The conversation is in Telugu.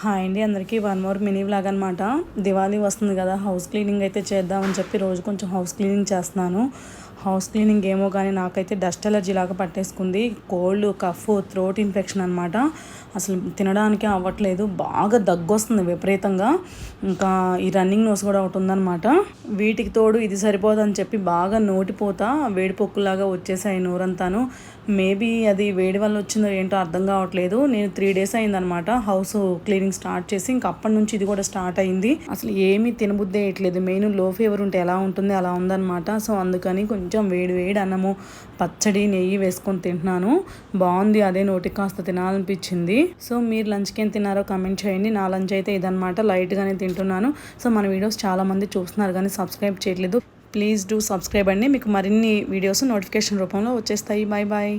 హాయ్ అండి అందరికీ వన్ మోర్ మినీ వ్లాగ్ అనమాట. దివాళీ వస్తుంది కదా, హౌస్ క్లీనింగ్ అయితే చేద్దామని చెప్పి రోజు కొంచెం హౌస్ క్లీనింగ్ చేస్తున్నాను. హౌస్ క్లీనింగ్ ఏమో కానీ నాకైతే డస్ట్ ఎలర్జీ లాగా పట్టేసుకుంది. కోల్డ్, కఫ్, థ్రోట్ ఇన్ఫెక్షన్ అనమాట. అసలు తినడానికి అవ్వట్లేదు, బాగా దగ్గు వస్తుంది విపరీతంగా. ఇంకా ఈ రన్నింగ్ నోస్ కూడా ఒకటి ఉందన్నమాట. వీటికి తోడు ఇది సరిపోదని చెప్పి బాగా నోటిపోతా వేడిపొక్కులాగా వచ్చేసాయి నోరంతాను. మేబీ అది వేడి వల్ల వచ్చిందో ఏంటో అర్థం కావట్లేదు. నేను 3 days అయిందనమాట హౌస్ క్లీనింగ్ స్టార్ట్ చేసి. ఇంక అప్పటి నుంచి ఇది కూడా స్టార్ట్ అయింది. అసలు ఏమీ తినబుద్ధి వేయట్లేదు. మెయిన్ లో ఫీవర్ ఉంటే ఎలా ఉంటుంది అలా ఉందన్నమాట. సో అందుకని కొంచెం వేడి వేడి అన్నము, పచ్చడి, నెయ్యి వేసుకొని తింటున్నాను. బాగుంది, అదే నోటికి కాస్త తినాలనిపించింది. సో మీరు లంచ్కి ఏం తిన్నారో కమెంట్ చేయండి. నా లంచ్ అయితే ఇదనమాట, లైట్గానే తింటున్నాను. సో మన వీడియోస్ చాలామంది చూస్తున్నారు కానీ సబ్స్క్రైబ్ చేయట్లేదు. ప్లీజ్ డూ సబ్స్క్రైబ్ అండి. మీకు మరిన్ని వీడియోస్ నోటిఫికేషన్ రూపంలో వచ్చేస్తాయి. Bye bye.